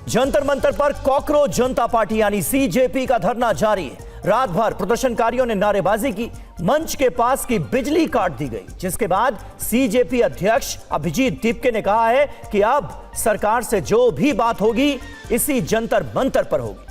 जंतर मंतर पर कॉकरोच जनता पार्टी यानी सीजेपी का धरना जारी है। रात भर प्रदर्शनकारियों ने नारेबाजी की, मंच के पास की बिजली काट दी गई, जिसके बाद सीजेपी अध्यक्ष अभिजीत दीपके ने कहा है कि अब सरकार से जो भी बात होगी इसी जंतर मंतर पर होगी।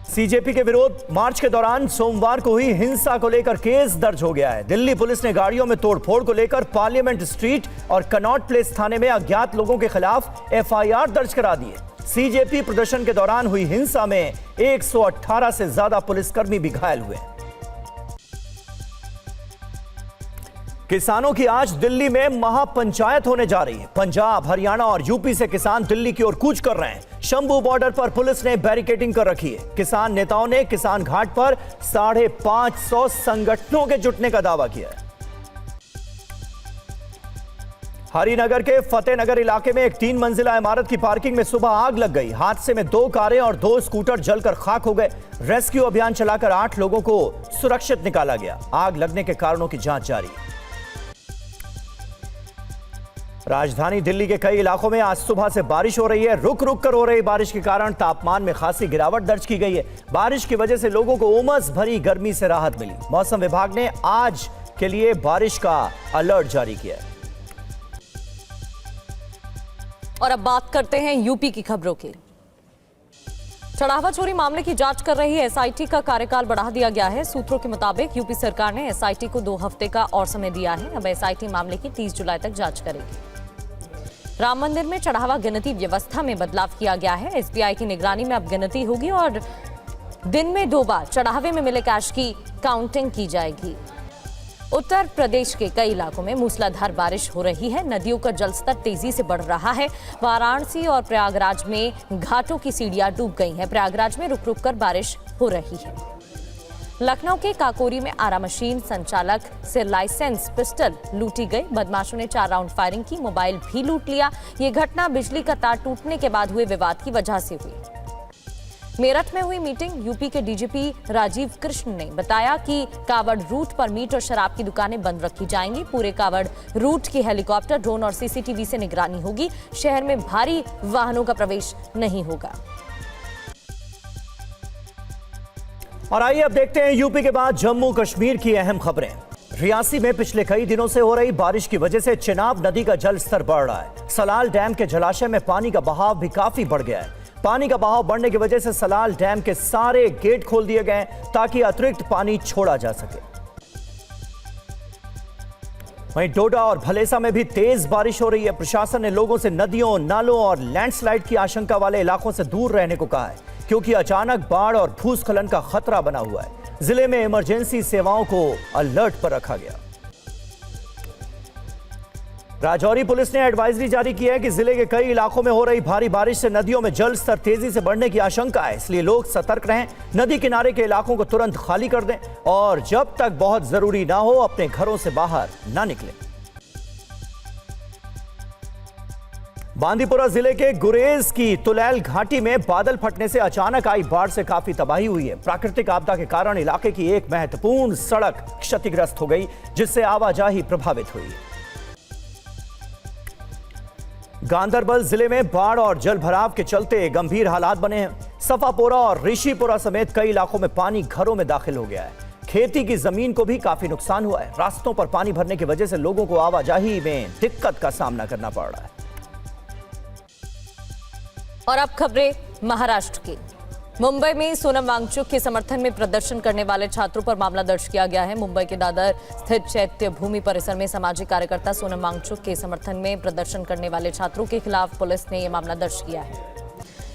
सीजेपी के विरोध मार्च के दौरान सोमवार को हुई हिंसा को लेकर केस दर्ज हो गया है। दिल्ली पुलिस ने गाड़ियों में तोड़फोड़ को लेकर पार्लियामेंट स्ट्रीट और कनॉट प्लेस थाने में अज्ञात लोगों के खिलाफ एफआईआर दर्ज करा दी है। सीजेपी प्रदर्शन के दौरान हुई हिंसा में 118 से ज्यादा पुलिसकर्मी भी घायल हुए। किसानों की आज दिल्ली में महापंचायत होने जा रही है। पंजाब, हरियाणा और यूपी से किसान दिल्ली की ओर कूच कर रहे हैं। शंभू बॉर्डर पर पुलिस ने बैरिकेडिंग कर रखी है। किसान नेताओं ने किसान घाट पर 550 संगठनों के जुटने का दावा किया है। हरिनगर के फतेहनगर इलाके में एक 3 मंजिला इमारत की पार्किंग में सुबह आग लग गई। हादसे में 2 कारें और 2 स्कूटर जलकर खाक हो गए। रेस्क्यू अभियान चलाकर 8 लोगों को सुरक्षित निकाला गया। आग लगने के कारणों की जांच जारी है। राजधानी दिल्ली के कई इलाकों में आज सुबह से बारिश हो रही है। रुक रुक कर हो रही बारिश के कारण तापमान में खासी गिरावट दर्ज की गई है। बारिश की वजह से लोगों को उमस भरी गर्मी से राहत मिली। मौसम विभाग ने आज के लिए बारिश का अलर्ट जारी किया है। और अब बात करते हैं यूपी की खबरों की। चढ़ावा चोरी मामले की जांच कर रही एसआईटी का कार्यकाल बढ़ा दिया गया है। सूत्रों के मुताबिक यूपी सरकार ने एसआईटी को 2 हफ्ते का और समय दिया है। अब एसआईटी मामले की 30 जुलाई तक जांच करेगी। राम मंदिर में चढ़ावा गिनती व्यवस्था में बदलाव किया गया है। एसबीआई की निगरानी में अब गिनती होगी और दिन में 2 बार चढ़ावे में मिले कैश की काउंटिंग की जाएगी। उत्तर प्रदेश के कई इलाकों में मूसलाधार बारिश हो रही है। नदियों का जलस्तर तेजी से बढ़ रहा है। वाराणसी और प्रयागराज में घाटों की सीढ़ियां डूब गई हैं। प्रयागराज में रुक रुक कर बारिश हो रही है। लखनऊ के काकोरी में आरा मशीन संचालक से लाइसेंस पिस्टल लूटी गई। बदमाशों ने 4 राउंड फायरिंग की, मोबाइल भी लूट लिया। ये घटना बिजली का तार टूटने के बाद हुए विवाद की वजह से हुई। मेरठ में हुई मीटिंग। यूपी के डीजीपी राजीव कृष्ण ने बताया कि कावड़ रूट पर मीट और शराब की दुकानें बंद रखी जाएंगी। पूरे कावड़ रूट की हेलीकॉप्टर, ड्रोन और सीसीटीवी से निगरानी होगी। शहर में भारी वाहनों का प्रवेश नहीं होगा। और आइए अब देखते हैं यूपी के बाद जम्मू कश्मीर की अहम खबरें। रियासी में पिछले कई दिनों से हो रही बारिश की वजह से चिनाब नदी का जल स्तर बढ़ रहा है। सलाल डैम के जलाशय में पानी का बहाव भी काफी बढ़ गया है। पानी का बहाव बढ़ने की वजह से सलाल डैम के सारे गेट खोल दिए गए ताकि अतिरिक्त पानी छोड़ा जा सके। वहीं डोडा और भलेसा में भी तेज बारिश हो रही है। प्रशासन ने लोगों से नदियों, नालों और लैंडस्लाइड की आशंका वाले इलाकों से दूर रहने को कहा है, क्योंकि अचानक बाढ़ और भूस्खलन का खतरा बना हुआ है। जिले में इमरजेंसी सेवाओं को अलर्ट पर रखा गया। राजौरी पुलिस ने एडवाइजरी जारी की है कि जिले के कई इलाकों में हो रही भारी बारिश से नदियों में जल स्तर तेजी से बढ़ने की आशंका है, इसलिए लोग सतर्क रहें। नदी किनारे के इलाकों को तुरंत खाली कर दें और जब तक बहुत जरूरी ना हो अपने घरों से बाहर ना निकलें। बांदीपुरा जिले के गुरेज की तुलैल घाटी में बादल फटने से अचानक आई बाढ़ से काफी तबाही हुई है। प्राकृतिक आपदा के कारण इलाके की एक महत्वपूर्ण सड़क क्षतिग्रस्त हो गई, जिससे आवाजाही प्रभावित हुई। गांदरबल जिले में बाढ़ और जल भराव के चलते गंभीर हालात बने हैं। सफापोरा और ऋषिपुरा समेत कई इलाकों में पानी घरों में दाखिल हो गया है। खेती की जमीन को भी काफी नुकसान हुआ है। रास्तों पर पानी भरने की वजह से लोगों को आवाजाही में दिक्कत का सामना करना पड़ रहा है। और अब खबरें महाराष्ट्र की। मुंबई में सोनम वांगचुक के समर्थन में प्रदर्शन करने वाले छात्रों पर मामला दर्ज किया गया है। मुंबई के दादर स्थित चैत्य भूमि परिसर में सामाजिक कार्यकर्ता सोनम वांगचुक के समर्थन में प्रदर्शन करने वाले छात्रों के खिलाफ पुलिस ने यह मामला दर्ज किया है।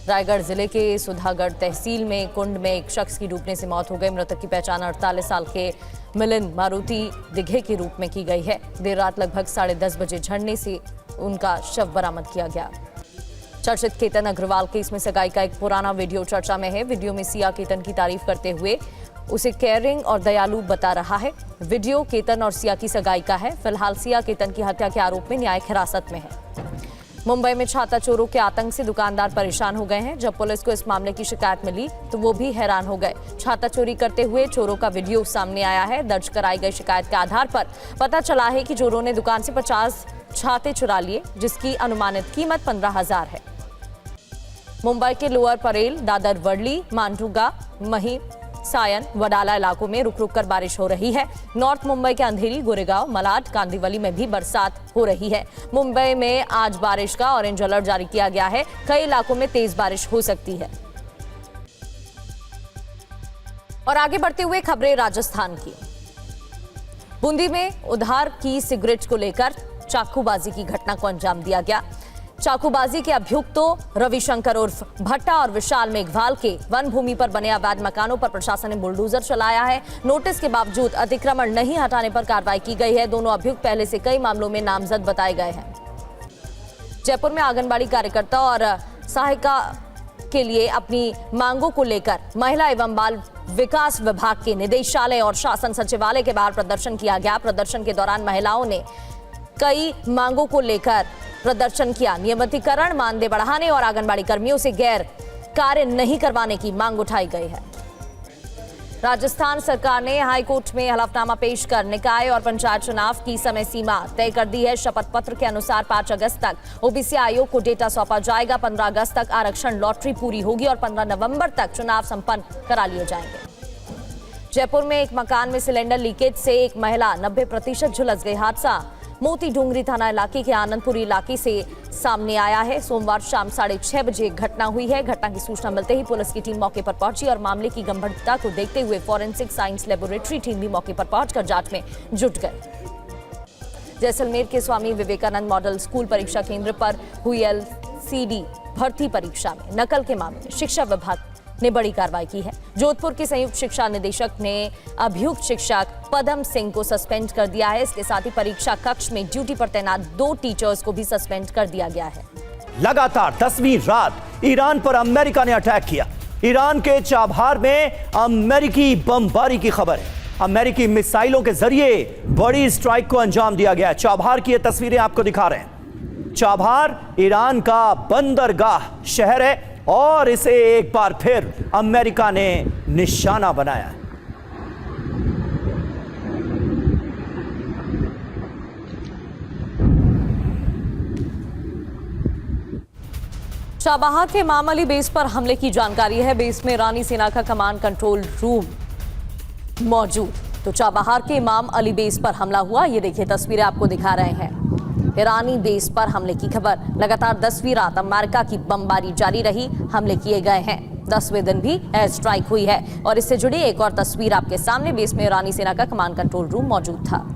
रायगढ़ जिले के सुधागढ़ तहसील में कुंड में एक शख्स की डूबने से मौत हो गई। मृतक की पहचान 48 साल के मिलिंद मारुति दिघे के रूप में की गई है। देर रात लगभग 10:30 बजे झरने से उनका शव बरामद किया गया। चर्चित केतन अग्रवाल केस में सगाई का एक पुराना वीडियो चर्चा में है। वीडियो में सिया केतन की तारीफ करते हुए उसे केयरिंग और दयालु बता रहा है। वीडियो केतन और सिया की सगाई का है। फिलहाल सिया केतन की हत्या के आरोप में न्यायिक हिरासत में है। मुंबई में छाता चोरों के आतंक से दुकानदार परेशान हो गए हैं। जब पुलिस को इस मामले की शिकायत मिली तो वो भी हैरान हो गए। छाता चोरी करते हुए चोरों का वीडियो सामने आया है। दर्ज कराई गई शिकायत के आधार पर पता चला है कि चोरों ने दुकान से 50 छाते चुरा लिए, जिसकी अनुमानित कीमत 15,000 है। मुंबई के लोअर परेल, दादर, वर्ली, मांडुगा, महिम, सायन, वडाला इलाकों में रुक रुक कर बारिश हो रही है। नॉर्थ मुंबई के अंधेरी, गोरेगांव, मलाड, कांदिवली में भी बरसात हो रही है। मुंबई में आज बारिश का ऑरेंज अलर्ट जारी किया गया है। कई इलाकों में तेज बारिश हो सकती है। और आगे बढ़ते हुए खबरें राजस्थान की। बूंदी में उधार की सिगरेट को लेकर चाकूबाजी की घटना को अंजाम दिया गया। चाकूबाजी के अभियुक्तों रविशंकर उर्फ भट्टा और विशाल मेघवाल के वन भूमि पर बने अवैध मकानों पर प्रशासन ने बुलडोजर चलाया है। नोटिस के बावजूद अतिक्रमण नहीं हटाने पर कार्रवाई की गई है। दोनों अभियुक्त पहले से कई मामलों में नामजद बताए गए हैं। जयपुर में आंगनबाड़ी कार्यकर्ता और सहायिका के लिए अपनी मांगों को लेकर महिला एवं बाल विकास विभाग के निदेशालय और शासन सचिवालय के बाहर प्रदर्शन किया गया। प्रदर्शन के दौरान महिलाओं ने कई मांगों को लेकर प्रदर्शन किया। नियमितीकरण, मानदेय बढ़ाने और आंगनबाड़ी कर्मियों से गैर कार्य नहीं करवाने की मांग उठाई गई है। राजस्थान सरकार ने हाईकोर्ट में हलफनामा पेश कर निकाय और पंचायत चुनाव की समय सीमा तय कर दी है। शपथ पत्र के अनुसार 5 अगस्त तक ओबीसी आयोग को डेटा सौंपा जाएगा। 15 अगस्त तक आरक्षण लॉटरी पूरी होगी और 15 नवंबर तक चुनाव संपन्न करा लिए जाएंगे। जयपुर में एक मकान में सिलेंडर लीकेज से एक महिला 90% झुलस गई। हादसा मोती डूंगरी थाना इलाके के आनंदपुरी इलाके से सामने आया है। सोमवार शाम 6:30 बजे घटना हुई है। घटना की सूचना मिलते ही पुलिस की टीम मौके पर पहुंची और मामले की गंभीरता को देखते हुए फॉरेंसिक साइंस लेबोरेटरी टीम भी मौके पर पहुंचकर जांच में जुट गई। जैसलमेर के स्वामी विवेकानंद मॉडल स्कूल परीक्षा केंद्र पर हुई LCD भर्ती परीक्षा में नकल के मामले में शिक्षा विभाग ने बड़ी कार्रवाई की है। जोधपुर के संयुक्त शिक्षा निदेशक ने अभियुक्त शिक्षक पदम सिंह को सस्पेंड कर दिया है। इसके साथ ही परीक्षा कक्ष में ड्यूटी पर तैनात 2 टीचर्स को भी सस्पेंड कर दिया गया है। लगातार 10वीं रात ईरान पर अमेरिका ने अटैक किया। ईरान के चाबहार में अमेरिकी बमबारी की खबर है। अमेरिकी मिसाइलों के जरिए बड़ी स्ट्राइक को अंजाम दिया गया है। चाबहार की ये तस्वीरें आपको दिखा रहे हैं। चाबहार ईरान का बंदरगाह शहर है और इसे एक बार फिर अमेरिका ने निशाना बनाया है। चाबहार के इमाम अली बेस पर हमले की जानकारी है। बेस में ईरानी सेना का कमांड कंट्रोल रूम मौजूद। तो चाबहार के इमाम अली बेस पर हमला हुआ। ये देखिए तस्वीरें आपको दिखा रहे हैं। ईरानी बेस पर हमले की खबर। लगातार 10वीं रात अमेरिका की बमबारी जारी रही। हमले किए गए हैं। 10वें दिन भी एयर स्ट्राइक हुई है। और इससे जुड़ी एक और तस्वीर आपके सामने। बेस में ईरानी सेना का कमांड कंट्रोल रूम मौजूद था।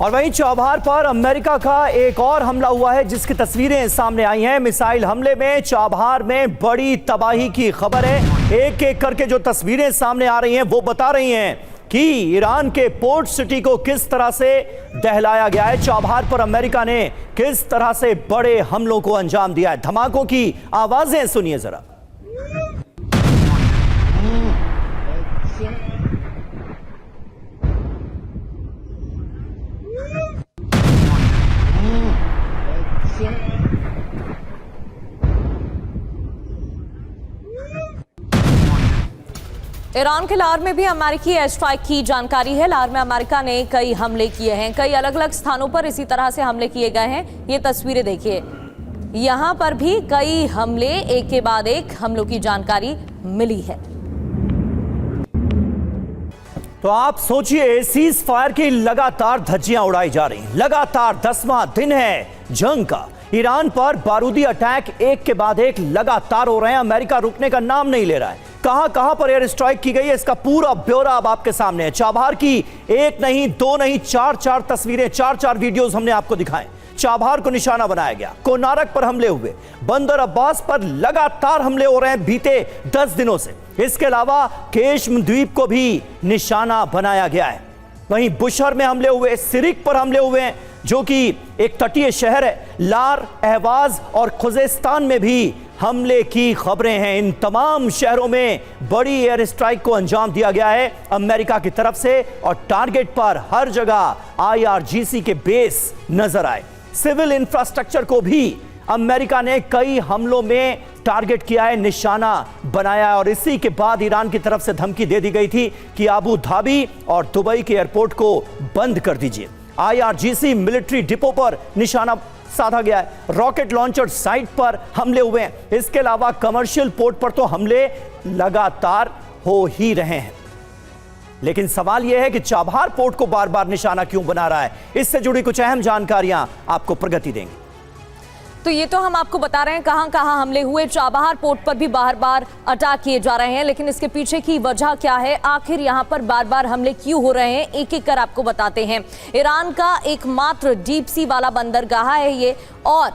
और वहीं चाबहार पर अमेरिका का एक और हमला हुआ है जिसकी तस्वीरें सामने आई हैं। मिसाइल हमले में चाबहार में बड़ी तबाही की खबर है। एक एक करके जो तस्वीरें सामने आ रही हैं वो बता रही हैं कि ईरान के पोर्ट सिटी को किस तरह से दहलाया गया है। चाबहार पर अमेरिका ने किस तरह से बड़े हमलों को अंजाम दिया है। धमाकों की आवाजें सुनिए जरा। ईरान के लाहौर में भी अमेरिकी एयर स्ट्राइक की जानकारी है। लाहौर में अमेरिका ने कई हमले किए हैं। कई अलग अलग स्थानों पर इसी तरह से हमले किए गए हैं। ये तस्वीरें देखिए। यहां पर भी कई हमले एक के बाद एक हमलों की जानकारी मिली है। तो आप सोचिए, सीज फायर की लगातार धज्जियां उड़ाई जा रही हैं। लगातार 10वां दिन है जंग का। ईरान पर बारूदी अटैक एक के बाद एक लगातार हो रहे हैं। अमेरिका रुकने का नाम नहीं ले रहा है। कहां कहां पर एयर स्ट्राइक की गई है इसका पूरा ब्यौरा अब आपके सामने है। चाबहार की एक नहीं, दो नहीं, चार तस्वीरें, चार वीडियोस हमने आपको दिखाए। चाबहार को निशाना बनाया गया। कोनारक पर हमले हुए। बंदर अब्बास पर लगातार हमले हो रहे हैं बीते 10 दिनों से। इसके अलावा केशम द्वीप को भी निशाना बनाया गया है। वहीं बुशहर में हमले हुए, सिरिक पर हमले हुए हैं जो कि एक तटीय शहर है। लार, अहवाज और खुजेस्तान में भी हमले की खबरें हैं। इन तमाम शहरों में बड़ी एयर स्ट्राइक को अंजाम दिया गया है अमेरिका की तरफ से और टारगेट पर हर जगह IRGC के बेस नजर आए। सिविल इंफ्रास्ट्रक्चर को भी अमेरिका ने कई हमलों में टारगेट किया है, निशाना बनाया है और इसी के बाद ईरान की तरफ से धमकी दे दी गई थी कि अबू धाबी और दुबई के एयरपोर्ट को बंद कर दीजिए। IRGC मिलिट्री डिपो पर निशाना साधा गया है, रॉकेट लॉन्चर साइट पर हमले हुए हैं। इसके अलावा कमर्शियल पोर्ट पर तो हमले लगातार हो ही रहे हैं। लेकिन सवाल यह है कि चाबहार पोर्ट को बार बार निशाना क्यों बना रहा है। इससे जुड़ी कुछ अहम जानकारियां आपको प्रगति देंगी। तो ये तो हम आपको बता रहे हैं कहां कहां हमले हुए, चाबहार पोर्ट पर भी बार बार अटैक किए जा रहे हैं, लेकिन इसके पीछे की वजह क्या है, आखिर यहां पर बार बार हमले क्यों हो रहे हैं, एक एक कर आपको बताते हैं। ईरान का एकमात्र डीप सी वाला बंदरगाह है ये, और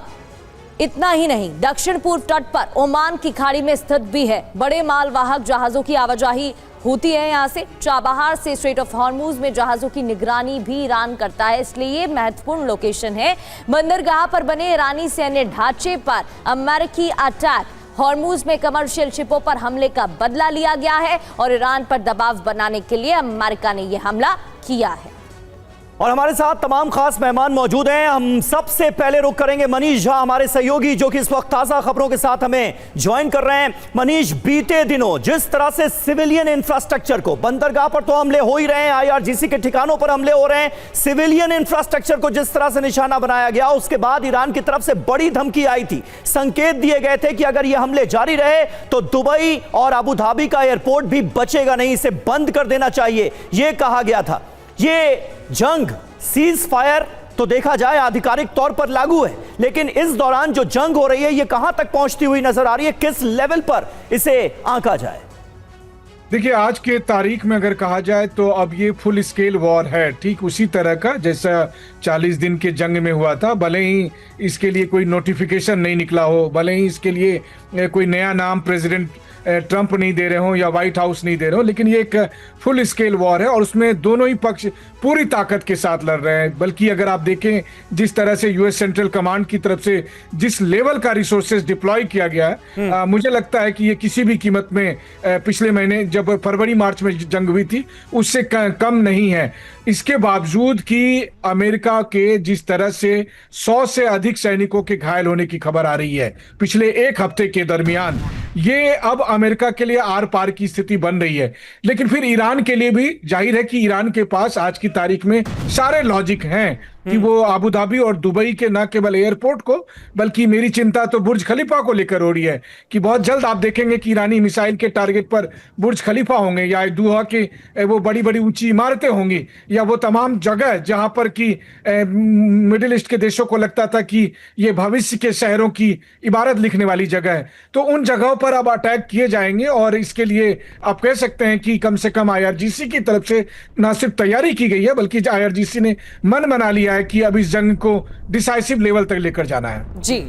इतना ही नहीं, दक्षिण पूर्व तट पर ओमान की खाड़ी में स्थित भी है। बड़े मालवाहक जहाजों की आवाजाही होती है यहां से। चाबहार से स्ट्रेट ऑफ हॉर्मुज में जहाजों की निगरानी भी ईरान करता है, इसलिए ये महत्वपूर्ण लोकेशन है। बंदरगाह पर बने ईरानी सैन्य ढांचे पर अमेरिकी अटैक, हॉर्मुज में कमर्शियल शिपों पर हमले का बदला लिया गया है और ईरान पर दबाव बनाने के लिए अमेरिका ने यह हमला किया है। और हमारे साथ तमाम खास मेहमान मौजूद हैं। हम सबसे पहले रुख करेंगे मनीष झा, हमारे सहयोगी, जो कि इस वक्त ताजा खबरों के साथ हमें ज्वाइन कर रहे हैं। मनीष, बीते दिनों जिस तरह से सिविलियन इंफ्रास्ट्रक्चर को, बंदरगाह पर तो हमले हो ही रहे हैं, IRGC के ठिकानों पर हमले हो रहे हैं, सिविलियन इंफ्रास्ट्रक्चर को जिस तरह से निशाना बनाया गया, उसके बाद ईरान की तरफ से बड़ी धमकी आई थी। संकेत दिए गए थे कि अगर ये हमले जारी रहे तो दुबई और अबू धाबी का एयरपोर्ट भी बचेगा नहीं, इसे बंद कर देना चाहिए, यह कहा गया था। ये जंग, सीज फायर तो देखा जाए आधिकारिक तौर पर लागू है, लेकिन इस दौरान जो जंग हो रही है ये कहां तक पहुंचती हुई नजर आ रही है, किस लेवल पर इसे आंका जाए? देखिए, आज के तारीख में अगर कहा जाए तो अब ये फुल स्केल वॉर है, ठीक उसी तरह का जैसा 40 दिन के जंग में हुआ था। भले ही इसके लिए कोई नोटिफिकेशन नहीं निकला हो, भले ही इसके लिए कोई नया नाम प्रेसिडेंट ट्रंप नहीं दे रहे हो या व्हाइट हाउस नहीं दे रहे हो, लेकिन ये एक फुल स्केल वॉर है और उसमें दोनों ही पक्ष पूरी ताकत के साथ लड़ रहे हैं। बल्कि अगर आप देखें जिस तरह से यूएस सेंट्रल कमांड की तरफ से जिस लेवल का रिसोर्सेज डिप्लॉय किया गया है, मुझे लगता है कि ये किसी भी कीमत में पिछले महीने जब फरवरी मार्च में जंग हुई थी उससे कम नहीं है। इसके बावजूद कि अमेरिका के जिस तरह से 100 से अधिक सैनिकों के घायल होने की खबर आ रही है पिछले एक हफ्ते के दरमियान, ये अब अमेरिका के लिए आर पार की स्थिति बन रही है। लेकिन फिर ईरान के लिए भी जाहिर है कि ईरान के पास आज की तारीख में सारे लॉजिक हैं कि वो अबू धाबी और दुबई के न केवल एयरपोर्ट को, बल्कि मेरी चिंता तो बुर्ज खलीफा को लेकर हो रही है कि बहुत जल्द आप देखेंगे कि ईरानी मिसाइल के टारगेट पर बुर्ज खलीफा होंगे या दोहा के वो बड़ी बड़ी ऊंची इमारतें होंगी या वो तमाम जगह जहां पर कि मिडिल ईस्ट के देशों को लगता था कि ये भविष्य के शहरों की इबारत लिखने वाली जगह है, तो उन जगहों पर अब अटैक किए जाएंगे। और इसके लिए आप कह सकते हैं कि कम से कम IRGC की तरफ से न सिर्फ तैयारी की गई है बल्कि IRGC ने मन बना लिया है कि अब इस जंग को डिसाइसिव लेवल तक लेकर जाना है। जी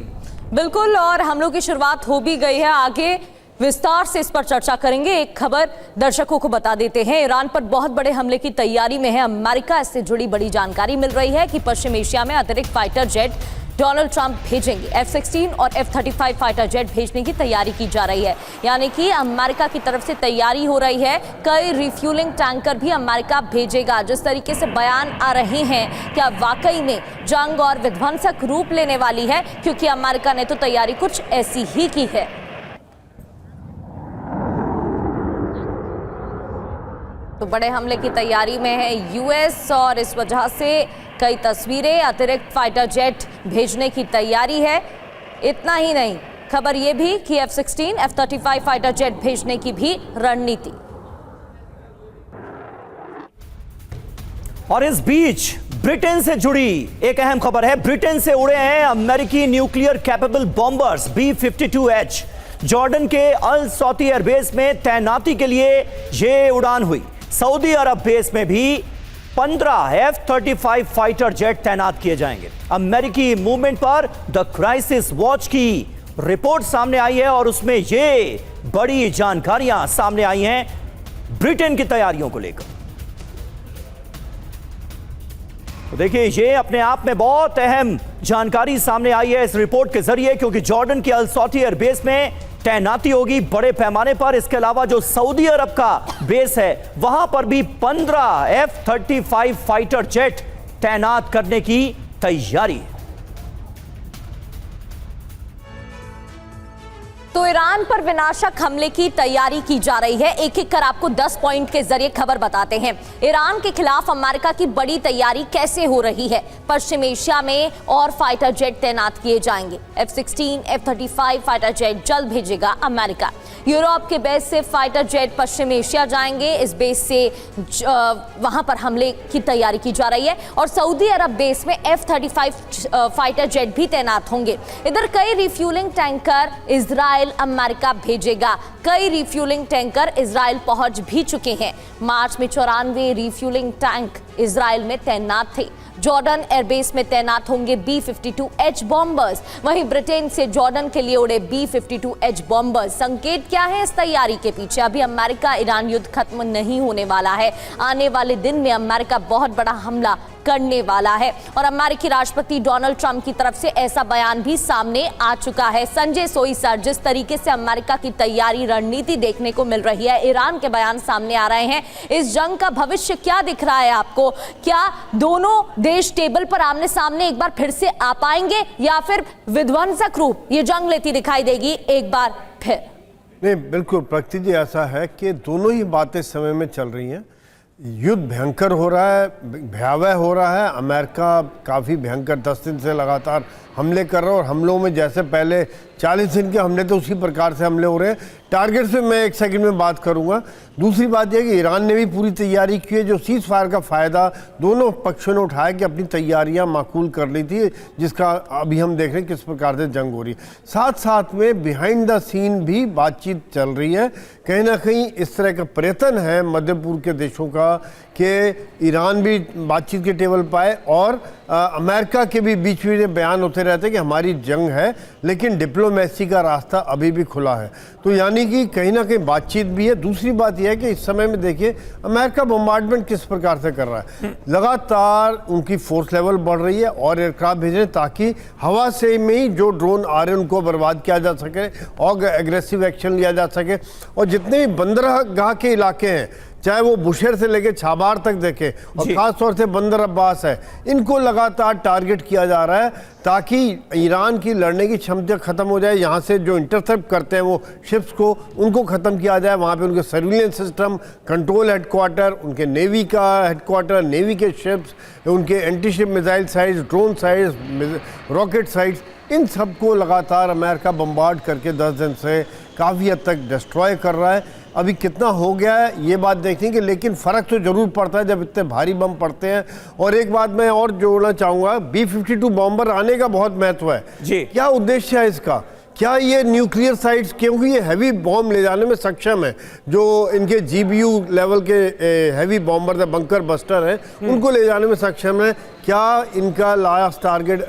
बिल्कुल, और हमलों की शुरुआत हो भी गई है, आगे विस्तार से इस पर चर्चा करेंगे। एक खबर दर्शकों को बता देते हैं, ईरान पर बहुत बड़े हमले की तैयारी में है अमेरिका। इससे जुड़ी बड़ी जानकारी मिल रही है कि पश्चिम एशिया में अतिरिक्त फाइटर जेट डोनाल्ड ट्रंप भेजेंगे। F-16 और F-35 फाइटर जेट भेजने की तैयारी की जा रही है, यानी कि अमेरिका की तरफ से तैयारी हो रही है। कई रिफ्यूलिंग टैंकर भी अमेरिका भेजेगा। जिस तरीके से बयान आ रहे हैं, क्या वाकई में जंग और विध्वंसक रूप लेने वाली है? क्योंकि अमेरिका ने तो तैयारी कुछ ऐसी ही की है। तो बड़े हमले की तैयारी में है यूएस और इस वजह से कई तस्वीरें, अतिरिक्त फाइटर जेट भेजने की तैयारी है। इतना ही नहीं, खबर यह भी कि F-16, F-35 फाइटर जेट भेजने की भी रणनीति। और इस बीच ब्रिटेन से जुड़ी एक अहम खबर है। ब्रिटेन से उड़े हैं अमेरिकी nuclear capable bombers B-52H। Jordan के अल सौती एयरबेस में तैनाती के लिए यह उड़ान हुई। सऊदी अरब बेस में भी 15 F-35 फाइटर जेट तैनात किए जाएंगे। अमेरिकी मूवमेंट पर द क्राइसिस वॉच की रिपोर्ट सामने आई है और उसमें ये बड़ी जानकारियां सामने आई हैं ब्रिटेन की तैयारियों को लेकर। तो देखिए, ये अपने आप में बहुत अहम जानकारी सामने आई है इस रिपोर्ट के जरिए, क्योंकि जॉर्डन के अल सौती एयरबेस में तैनाती होगी बड़े पैमाने पर। इसके अलावा जो सऊदी अरब का बेस है वहां पर भी 15 F-35 फाइटर जेट तैनात करने की तैयारी है। तो ईरान पर विनाशक हमले की तैयारी की जा रही है। एक एक कर आपको 10 पॉइंट के जरिए खबर बताते हैं। ईरान के खिलाफ अमेरिका की बड़ी तैयारी कैसे हो रही है। पश्चिम एशिया में और फाइटर जेट तैनात किए जाएंगे। F-16, F-35 फाइटर जेट जल्द भेजेगा अमेरिका। यूरोप के बेस से फाइटर जेट पश्चिम एशिया जाएंगे। इस बेस से वहां पर हमले की तैयारी की जा रही है और सऊदी अरब बेस में F-35 फाइटर जेट भी तैनात होंगे। इधर कई रिफ्यूलिंग टैंकर इजराइल अमेरिका भेजेगा। कई रिफ्यूलिंग टैंकर इजराइल पहुंच भी चुके हैं। मार्च में 94 रिफ्यूलिंग टैंक इजराइल में तैनात थे। जॉर्डन एयरबेस में तैनात होंगे B-52H बॉम्बर्स। वहीं ब्रिटेन से जॉर्डन के लिए उड़े B-52H बॉम्बर्स। संकेत क्या है इस तैयारी के पीछे? अभी अमेरिका ईरान युद्ध खत्म नहीं होने वाला है। आने वाले दिन में अमेरिका बहुत बड़ा हमला करने वाला है और अमेरिकी राष्ट्रपति डोनाल्ड ट्रंप की तरफ से ऐसा बयान भी सामने आ चुका है। संजय सोई सर, जिस तरीके से अमेरिका की तैयारी रणनीति देखने को मिल रही है, ईरान के बयान सामने आ रहे हैं, इस जंग का भविष्य क्या दिख रहा है आपको? क्या दोनों देश टेबल पर आमने सामने एक बार फिर से आ पाएंगे या फिर विध्वंसक रूप ये जंग लेती दिखाई देगी एक बार फिर? नहीं, बिल्कुल प्रगति जी, ऐसा है कि दोनों ही बातें समय में चल रही हैं। युद्ध भयंकर हो रहा है, भयावह हो रहा है। अमेरिका काफ़ी भयंकर 10 दिन से लगातार हमले कर रहा है और हमलों में जैसे पहले 40 दिन के हमले थे उसी प्रकार से हमले हो रहे हैं। टारगेट से मैं एक सेकंड में बात करूंगा। दूसरी बात यह कि ईरान ने भी पूरी तैयारी की है। जो सीज फायर का फ़ायदा दोनों पक्षों ने उठाया कि अपनी तैयारियां माकूल कर ली थी, जिसका अभी हम देख रहे हैं किस प्रकार से जंग हो रही है। साथ साथ में बिहाइंड द सीन भी बातचीत चल रही है। कहीं ना कहीं इस तरह का प्रयत्न है मध्य पूर्व के देशों का कि ईरान भी बातचीत के टेबल पर आए और अमेरिका के भी बीच में बयान होते रहते हैं कि हमारी जंग है लेकिन डिप्लोमेसी का रास्ता अभी भी खुला है। तो यानी कि कहीं ना कहीं बातचीत भी है। दूसरी बात यह है कि इस समय में देखिए अमेरिका बम्बार्डमेंट किस प्रकार से कर रहा है। लगातार उनकी फोर्स लेवल बढ़ रही है और एयरक्राफ्ट भेज रहे हैं ताकि हवा से में ही जो ड्रोन आ रहे हैं उनको बर्बाद किया जा सके और एग्रेसिव एक्शन लिया जा सके। और जितने भी बंदरगाह के इलाके हैं, चाहे वो बुशेर से लेके छाबार तक देखें और खास तौर से बंदर अब्बास है, इनको लगातार टारगेट किया जा रहा है ताकि ईरान की लड़ने की क्षमता खत्म हो जाए। यहाँ से जो इंटरसेप्ट करते हैं वो शिप्स को, उनको ख़त्म किया जाए। वहाँ पे उनके सर्विलेंस सिस्टम, कंट्रोल हेडक्वार्टर, उनके नेवी का हेडक्वार्टर, नेवी के शिप्स, उनके anti ship missile sites, drone sites, rocket sites, इन सबको लगातार अमेरिका बम्बार्ड करके 10 दिन से काफ़ी हद तक डिस्ट्रॉय कर रहा है। अभी कितना हो गया है ये बात देखनी कि, लेकिन फ़र्क तो ज़रूर पड़ता है जब इतने भारी बम पड़ते हैं। और एक बात मैं और जोड़ना चाहूँगा, B-52 बॉम्बर आने का बहुत महत्व है जी। क्या उद्देश्य है इसका? क्या ये न्यूक्लियर साइट्स, क्योंकि ये हैवी बॉम्ब ले जाने में सक्षम है, जो इनके GBU लेवल के हैवी बॉम्बर बंकर बस्टर हैं, उनको ले जाने में सक्षम है? क्या इनका लास्ट टारगेट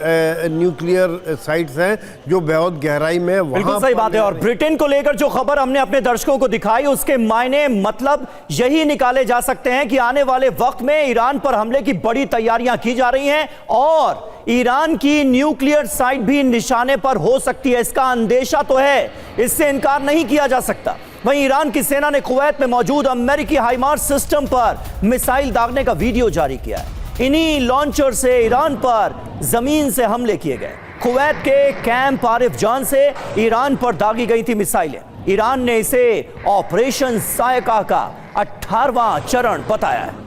न्यूक्लियर साइट्स हैं जो बहुत गहराई में वहां? बिल्कुल सही बात है। और ब्रिटेन को लेकर जो खबर हमने अपने दर्शकों को दिखाई, उसके मायने मतलब यही निकाले जा सकते हैं कि आने वाले वक्त में ईरान पर हमले की बड़ी तैयारियां की जा रही हैं और ईरान की न्यूक्लियर साइट भी निशाने पर हो सकती है। इसका अंदेशा तो है, इससे इनकार नहीं किया जा सकता। वहीं ईरान की सेना ने कुवैत में मौजूद अमेरिकी हाइमार्स सिस्टम पर मिसाइल दागने का वीडियो जारी किया है। इन्हीं लॉन्चर से ईरान पर जमीन से हमले किए गए। कुवैत के कैंप आरिफ जान से ईरान पर दागी गई थी मिसाइलें। ईरान ने इसे ऑपरेशन सायका का 18वां चरण बताया है।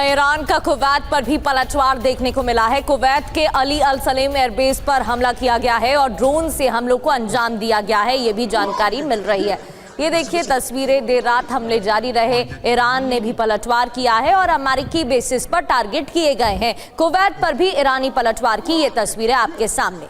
ईरान का कुवैत पर भी पलटवार देखने को मिला है। कुवैत के अली अल सलेम एयरबेस पर हमला किया गया है और ड्रोन से हमलों को अंजाम दिया गया है, ये भी जानकारी मिल रही है। ये देखिए तस्वीरें, देर रात हमले जारी रहे, ईरान ने भी पलटवार किया है और अमेरिकी बेसिस पर टारगेट किए गए हैं। कुवैत पर भी ईरानी पलटवार की ये तस्वीरें आपके सामने।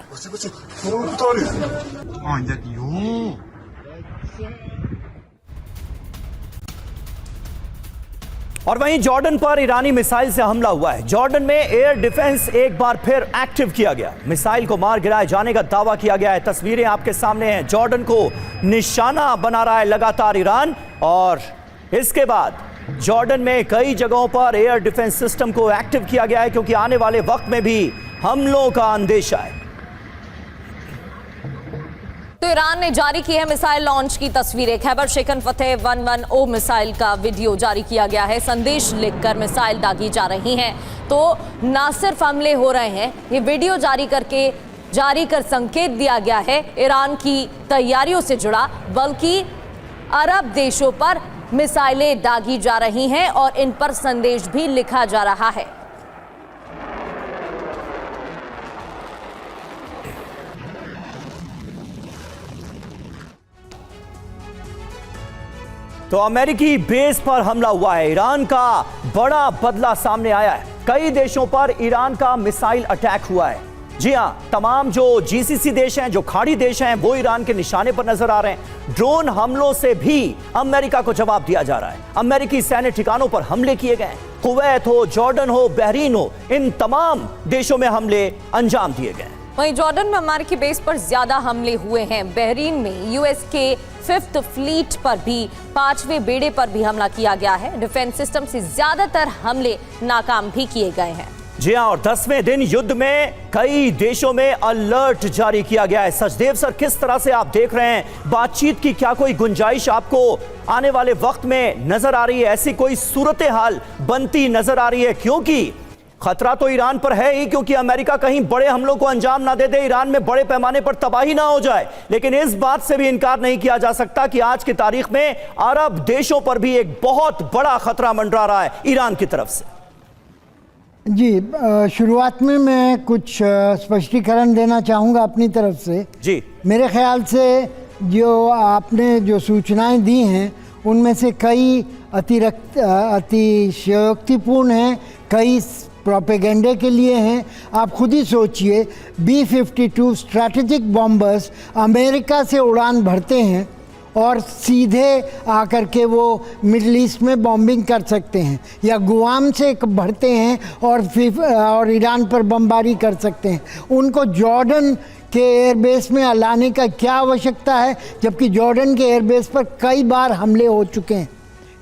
और वहीं जॉर्डन पर ईरानी मिसाइल से हमला हुआ है। जॉर्डन में एयर डिफेंस एक बार फिर एक्टिव किया गया। मिसाइल को मार गिराए जाने का दावा किया गया है। तस्वीरें आपके सामने हैं। जॉर्डन को निशाना बना रहा है लगातार ईरान और इसके बाद जॉर्डन में कई जगहों पर एयर डिफेंस सिस्टम को एक्टिव किया गया है क्योंकि आने वाले वक्त में भी हमलों का अंदेशा है। तो ईरान ने जारी की है मिसाइल लॉन्च की तस्वीरें। खैबर शेखन फतेह 110 मिसाइल का वीडियो जारी किया गया है। संदेश लिखकर मिसाइल दागी जा रही हैं। तो ना सिर्फ हमले हो रहे हैं, ये वीडियो जारी करके जारी कर संकेत दिया गया है ईरान की तैयारियों से जुड़ा, बल्कि अरब देशों पर मिसाइलें दागी जा रही हैं और इन पर संदेश भी लिखा जा रहा है। तो अमेरिकी बेस पर हमला हुआ है, ईरान का बड़ा बदला सामने आया है। कई देशों पर ईरान का मिसाइल अटैक हुआ है। जी हां, तमाम जो जीसीसी देश हैं, जो खाड़ी देश हैं, वो ईरान के निशाने पर नजर आ रहे हैं। ड्रोन हमलों से भी अमेरिका को जवाब दिया जा रहा है। अमेरिकी सैन्य ठिकानों पर हमले किए गए हैं। कुवैत हो, जॉर्डन हो, बहरीन हो, इन तमाम देशों में हमले अंजाम दिए गए हैं। वहीं जॉर्डन में अमेरिकी बेस पर ज्यादा हमले हुए हैं। बहरीन में यूएस के 5th फ्लीट पर भी 5वें बेड़े पर भी हमला किया गया है। डिफेंस सिस्टम से ज्यादातर हमले नाकाम भी किए गए हैं। जी हां, और 10वें दिन युद्ध में कई देशों में अलर्ट जारी किया गया है। सचदेव सर, किस तरह से आप देख रहे हैं बातचीत की? क्या कोई गुंजाइश आपको आने वाले वक्त में नजर आ रही है? ऐसी कोई सूरत हाल बनती नजर आ रही है? क्योंकि खतरा तो ईरान पर है ही, क्योंकि अमेरिका कहीं बड़े हमलों को अंजाम ना दे दे, ईरान में बड़े पैमाने पर तबाही ना हो जाए। लेकिन इस बात से भी इनकार नहीं किया जा सकता कि आज की तारीख में अरब देशों पर भी एक बहुत बड़ा खतरा मंडरा रहा है ईरान की तरफ से। जी, शुरुआत में मैं कुछ स्पष्टीकरण देना चाहूँगा अपनी तरफ से। जी, मेरे ख्याल से जो आपने जो सूचनाएं दी हैं उनमें से कई अतिशयोक्तिपूर्ण हैं, कई प्रोपेगेंडे के लिए हैं। आप खुद ही सोचिए, B-52 स्ट्रैटेजिक बॉम्बर्स अमेरिका से उड़ान भरते हैं और सीधे आकर के वो मिडल ईस्ट में बॉम्बिंग कर सकते हैं, या गुआम से भरते हैं और ईरान पर बमबारी कर सकते हैं। उनको जॉर्डन के एयरबेस में लाने का क्या आवश्यकता है, जबकि जॉर्डन के एयरबेस पर कई बार हमले हो चुके हैं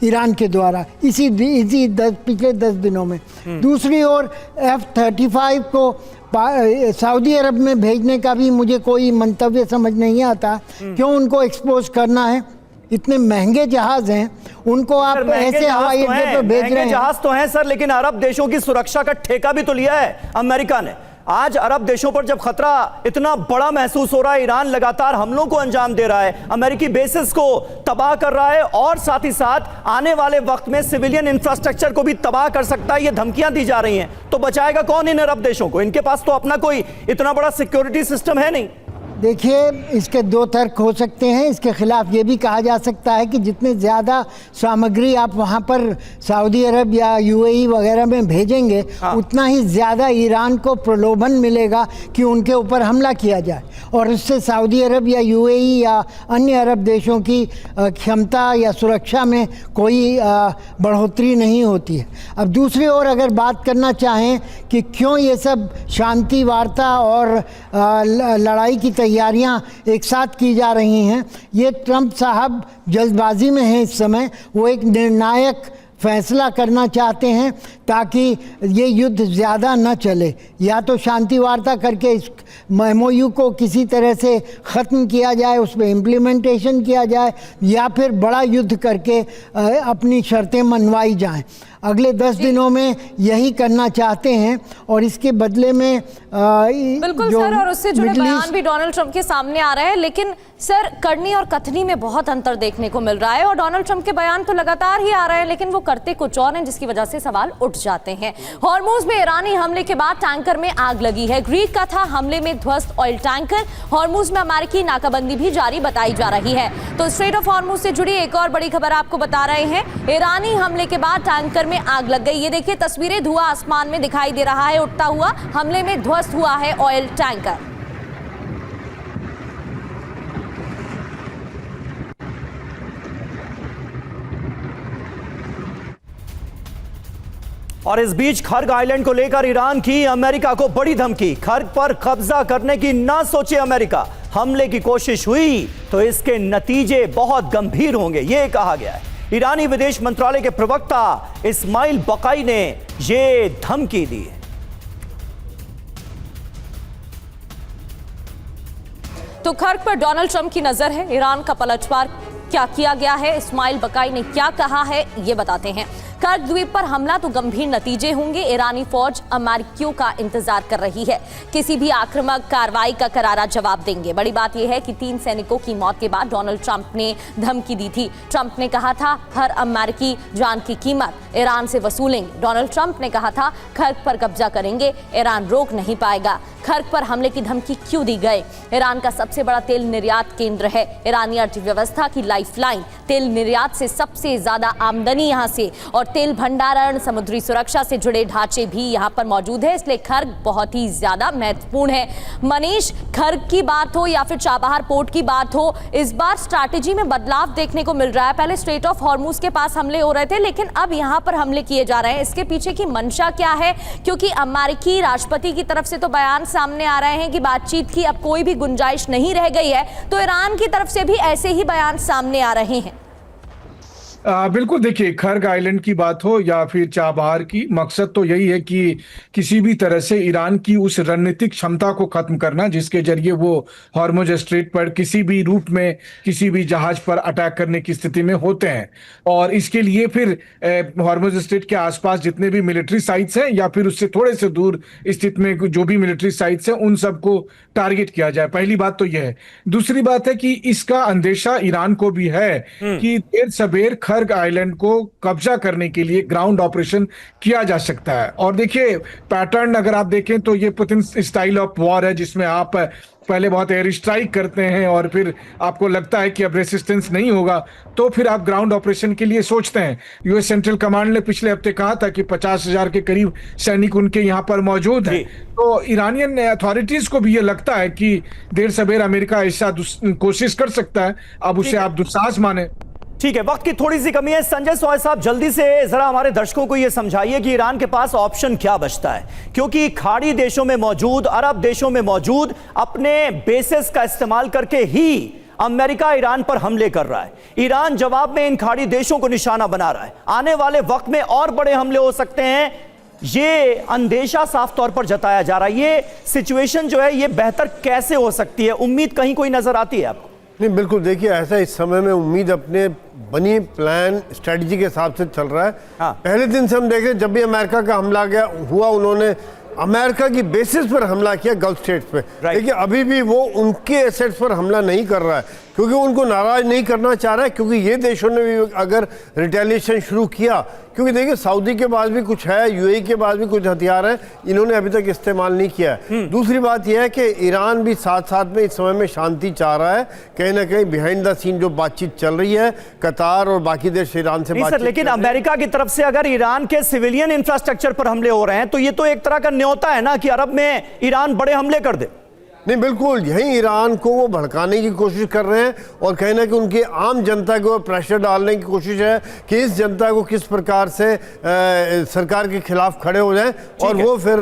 ईरान के द्वारा पिछले 10 दिनों में। दूसरी ओर F-35 को सऊदी अरब में भेजने का भी मुझे कोई मंतव्य समझ नहीं आता। क्यों उनको एक्सपोज करना है? इतने महंगे जहाज हैं, उनको आप ऐसे हवाई अड्डे पर भेज रहे हैं। जहाज तो हैं सर, लेकिन अरब देशों की सुरक्षा का ठेका भी तो लिया है अमेरिका ने। आज अरब देशों पर जब खतरा इतना बड़ा महसूस हो रहा है, ईरान लगातार हमलों को अंजाम दे रहा है, अमेरिकी बेसिस को तबाह कर रहा है और साथ ही साथ आने वाले वक्त में सिविलियन इंफ्रास्ट्रक्चर को भी तबाह कर सकता है, ये धमकियां दी जा रही हैं, तो बचाएगा कौन इन अरब देशों को? इनके पास तो अपना कोई इतना बड़ा सिक्योरिटी सिस्टम है नहीं। देखिए, इसके दो तर्क हो सकते हैं। इसके खिलाफ ये भी कहा जा सकता है कि जितने ज़्यादा सामग्री आप वहाँ पर सऊदी अरब या यूएई वगैरह में भेजेंगे, उतना ही ज़्यादा ईरान को प्रलोभन मिलेगा कि उनके ऊपर हमला किया जाए, और इससे सऊदी अरब या यूएई या अन्य अरब देशों की क्षमता या सुरक्षा में कोई बढ़ोतरी नहीं होती है। अब दूसरी ओर अगर बात करना चाहें कि क्यों ये सब शांति वार्ता और लड़ाई की तैयारियां एक साथ की जा रही हैं, ये ट्रंप साहब जल्दबाजी में हैं इस समय। वो एक निर्णायक फैसला करना चाहते हैं ताकि ये युद्ध ज़्यादा न चले। या तो शांति वार्ता करके इस MOU को किसी तरह से ख़त्म किया जाए, उस पर इम्प्लीमेंटेशन किया जाए, या फिर बड़ा युद्ध करके अपनी शर्तें मनवाई जाएं। अगले 10 दिनों में यही करना चाहते हैं, और इसके बदले में बिल्कुल सर, और उससे जुड़े बयान भी डोनाल्ड ट्रंप के सामने आ रहे हैं। लेकिन सर, करनी और कथनी में बहुत अंतर देखने को मिल रहा है, और डोनाल्ड ट्रंप के बयान तो लगातार ही आ रहे हैं, लेकिन वो करते कुछ और हैं, जिसकी वजह से सवाल उठ जाते हैं। हॉर्मुज में ईरानी हमले के बाद टैंकर में आग लगी है। ग्रीक का था हमले में ध्वस्त ऑयल टैंकर। हॉर्मुज में अमेरिकी नाकाबंदी भी जारी बताई जा रही है। तो स्ट्रेट ऑफ हॉर्मुज से जुड़ी एक और बड़ी खबर आपको बता रहे हैं। ईरानी हमले के बाद टैंकर में आग लग गई। ये देखिए तस्वीरें, धुआं आसमान में दिखाई दे रहा है उठता हुआ। हमले में ध्वस्त हुआ है ऑयल टैंकर। और इस बीच खर्ग आइलैंड को लेकर ईरान की अमेरिका को बड़ी धमकी। खर्ग पर कब्जा करने की ना सोचे अमेरिका। हमले की कोशिश हुई तो इसके नतीजे बहुत गंभीर होंगे, यह कहा गया है। ईरानी विदेश मंत्रालय के प्रवक्ता इस्माइल बकाई ने यह धमकी दी है। तो खर्ग पर डोनाल्ड ट्रंप की नजर है। ईरान का पलटवार क्या किया गया है, इस्माइल बकाई ने क्या कहा है, ये बताते हैं। कर्ग द्वीप पर हमला तो गंभीर नतीजे होंगे। ईरानी फौज अमेरिकियों का इंतजार कर रही है, किसी भी आक्रामक कार्रवाई का करारा जवाब देंगे। बड़ी बात यह है कि 3 सैनिकों की मौत के बाद डोनाल्ड ट्रंप ने धमकी दी थी। ट्रंप ने कहा था हर अमेरिकी जान की कीमत ईरान से वसूलेंगे। डोनाल्ड ट्रंप ने कहा था खर्ग पर कब्जा करेंगे, ईरान रोक नहीं पाएगा। खर्ग पर हमले की धमकी क्यों दी गई? ईरान का सबसे बड़ा तेल निर्यात केंद्र है, ईरानी अर्थव्यवस्था की लाइफलाइन। तेल निर्यात से सबसे ज्यादा आमदनी यहां से, और तेल भंडारण, समुद्री सुरक्षा से जुड़े ढांचे भी यहां पर मौजूद है, इसलिए खर्ग बहुत ही ज्यादा महत्वपूर्ण है। मनीष, खर्ग की बात हो या फिर चाबहार पोर्ट की बात हो, इस बार स्ट्रैटेजी में बदलाव देखने को मिल रहा है। पहले स्ट्रेट ऑफ हॉर्मुज के पास हमले हो रहे थे, लेकिन अब यहां पर हमले किए जा रहे हैं। इसके पीछे की मंशा क्या है? क्योंकि अमेरिकी राष्ट्रपति की तरफ से तो बयान सामने आ रहे हैं कि बातचीत की अब कोई भी गुंजाइश नहीं रह गई है, तो ईरान की तरफ से भी ऐसे ही बयान सामने आ रहे हैं। बिल्कुल, देखिए, खर्ग आइलैंड की बात हो या फिर चाबहार की, मकसद तो यही है कि किसी भी तरह से ईरान की उस रणनीतिक क्षमता को खत्म करना जिसके जरिए वो हॉर्मुज स्ट्रेट पर किसी भी रूट में किसी भी जहाज पर अटैक करने की स्थिति में होते हैं। और इसके लिए फिर हॉर्मुज स्ट्रेट के आसपास जितने भी मिलिट्री साइट्स हैं या फिर उससे थोड़े से दूर स्थित में जो भी मिलिट्री साइट्स हैं उन सबको टारगेट किया जाए। पहली बात तो यह है। दूसरी बात है कि इसका अंदेशा ईरान को भी है कि देर सबेर खर्ग आइलैंड को कब्जा करने के लिए ग्राउंड ऑपरेशन किया जा सकता है। और देखिए, पैटर्न अगर आप देखें तो ये पुतिन स्टाइल ऑफ वॉर है, जिसमें आप पहले बहुत एयर स्ट्राइक करते हैं और फिर आपको लगता है कि अब रेसिस्टेंस नहीं होगा तो फिर आप ग्राउंड ऑपरेशन के लिए सोचते हैं। यूएस सेंट्रल कमांड ने पिछले हफ्ते कहा था कि 50,000 के करीब सैनिक उनके यहाँ पर मौजूद हैं। तो ईरानियन अथॉरिटीज को भी ये लगता है कि देर सबेर अमेरिका ऐसा कोशिश कर सकता है। अब उसे आप दुस्साहस माने। ठीक है, वक्त की थोड़ी सी कमी है। संजय सॉय साहब, जल्दी से जरा हमारे दर्शकों को यह समझाइए कि ईरान के पास ऑप्शन क्या बचता है, क्योंकि खाड़ी देशों में मौजूद, अरब देशों में मौजूद अपने बेसिस का इस्तेमाल करके ही अमेरिका ईरान पर हमले कर रहा है। ईरान जवाब में इन खाड़ी देशों को निशाना बना रहा है। आने वाले वक्त में और बड़े हमले हो सकते हैं, ये अंदेशा साफ तौर पर जताया जा रहा है। ये सिचुएशन जो है ये बेहतर कैसे हो सकती है? उम्मीद कहीं कोई नजर आती है आपको? नहीं, बिल्कुल, देखिए, ऐसा इस समय में उम्मीद अपने बनी प्लान स्ट्रेटजी के हिसाब से चल रहा है। हाँ। पहले दिन से हम देख रहे हैं, जब भी अमेरिका का हमला हुआ उन्होंने अमेरिका की बेसिस पर हमला किया गल्फ स्टेट्स पे। देखिए, अभी भी वो उनके एसेट्स पर हमला नहीं कर रहा है क्योंकि उनको नाराज नहीं करना चाह रहा है, क्योंकि ये देशों ने भी अगर रिटेलिएशन शुरू किया, क्योंकि देखिए सऊदी के पास भी कुछ है, यूएई के पास भी कुछ हथियार है, इन्होंने अभी तक इस्तेमाल नहीं किया है। दूसरी बात यह है कि ईरान भी साथ साथ में इस समय में शांति चाह रहा है। कहीं ना कहीं बिहाइंड द सीन जो बातचीत चल रही है, कतार और बाकी देश ईरान से बातचीत। लेकिन अमेरिका की तरफ से अगर ईरान के सिविलियन इंफ्रास्ट्रक्चर पर हमले हो रहे हैं तो ये तो एक तरह का न्योता है ना कि अरब में ईरान बड़े हमले कर दे। नहीं, बिल्कुल, यही ईरान को वो भड़काने की कोशिश कर रहे हैं और कहीं ना कहीं उनकी आम जनता को प्रेशर डालने की कोशिश है कि इस जनता को किस प्रकार से सरकार के खिलाफ खड़े हो जाएं और वो फिर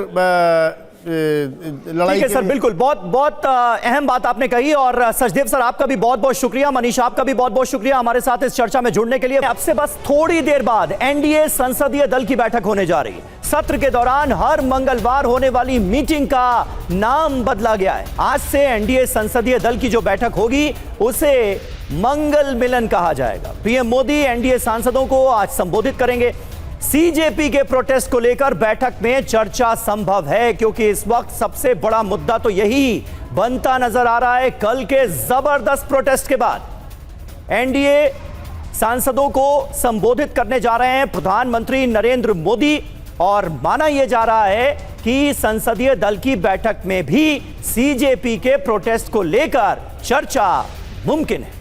लड़ाई। सर, बिल्कुल, बहुत बहुत अहम बात आपने कही। और सचदेव सर, आपका भी बहुत बहुत शुक्रिया। मनीष, आपका भी बहुत बहुत शुक्रिया हमारे साथ इस चर्चा में जुड़ने के लिए। अब से बस थोड़ी देर बाद एनडीए संसदीय दल की बैठक होने जा रही है। सत्र के दौरान हर मंगलवार होने वाली मीटिंग का नाम बदला गया है। आज से एनडीए संसदीय दल की जो बैठक होगी उसे मंगल मिलन कहा जाएगा। पीएम मोदी एनडीए सांसदों को आज संबोधित करेंगे। सीजेपी के प्रोटेस्ट को लेकर बैठक में चर्चा संभव है, क्योंकि इस वक्त सबसे बड़ा मुद्दा तो यही बनता नजर आ रहा है। कल के जबरदस्त प्रोटेस्ट के बाद एनडीए सांसदों को संबोधित करने जा रहे हैं प्रधानमंत्री नरेंद्र मोदी, और माना यह जा रहा है कि संसदीय दल की बैठक में भी सीजेपी के प्रोटेस्ट को लेकर चर्चा मुमकिन है।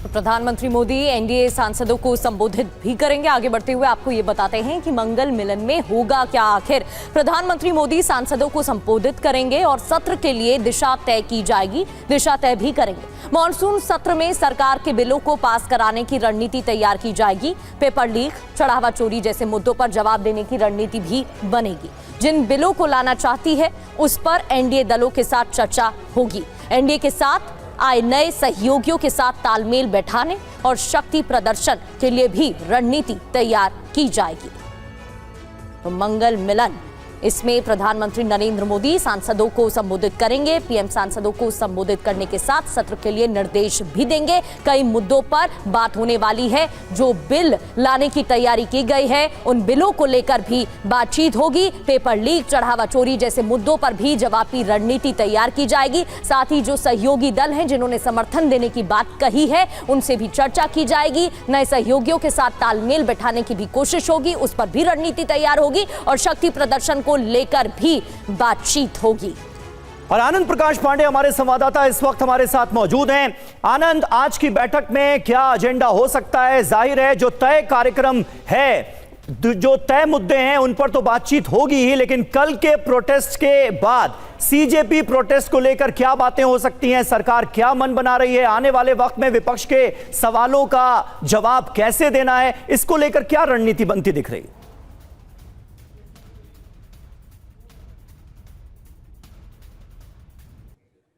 प्रधानमंत्री मोदी एनडीए सांसदों को संबोधित भी करेंगे। आगे बढ़ते हुए आपको ये बताते हैं कि मंगल मिलन में होगा क्या आखिर। प्रधानमंत्री मोदी सांसदों को संबोधित करेंगे और सत्र के लिए दिशा तय की जाएगी, दिशा तय भी करेंगे। मॉनसून सत्र में सरकार के बिलों को पास कराने की रणनीति तैयार की जाएगी। पेपर लीक, चढ़ावा चोरी जैसे मुद्दों पर जवाब देने की रणनीति भी बनेगी। जिन बिलों को लाना चाहती है उस पर एनडीए दलों के साथ चर्चा होगी। एनडीए के साथ आए नए सहयोगियों के साथ तालमेल बैठाने और शक्ति प्रदर्शन के लिए भी रणनीति तैयार की जाएगी। तो मंगल मिलन इसमें प्रधानमंत्री नरेंद्र मोदी सांसदों को संबोधित करेंगे। पीएम सांसदों को संबोधित करने के साथ सत्र के लिए निर्देश भी देंगे। कई मुद्दों पर बात होने वाली है। जो बिल लाने की तैयारी की गई है उन बिलों को लेकर भी बातचीत होगी। पेपर लीक, चढ़ावा चोरी जैसे मुद्दों पर भी जवाबी रणनीति तैयार की जाएगी। साथ ही जो सहयोगी दल हैं जिन्होंने समर्थन देने की बात कही है उनसे भी चर्चा की जाएगी। नए सहयोगियों के साथ तालमेल बैठाने की भी कोशिश होगी, उस पर भी रणनीति तैयार होगी और शक्ति प्रदर्शन को लेकर भी बातचीत होगी। और आनंद प्रकाश पांडे हमारे संवाददाता इस वक्त हमारे साथ मौजूद हैं। आनंद, आज की बैठक में क्या एजेंडा हो सकता है? जाहिर है जो तय कार्यक्रम है, जो तय मुद्दे हैं उन पर तो बातचीत होगी ही, लेकिन कल के प्रोटेस्ट के बाद सीजेपी प्रोटेस्ट को लेकर क्या बातें हो सकती हैं? सरकार क्या मन बना रही है? आने वाले वक्त में विपक्ष के सवालों का जवाब कैसे देना है, इसको लेकर क्या रणनीति बनती दिख रही है?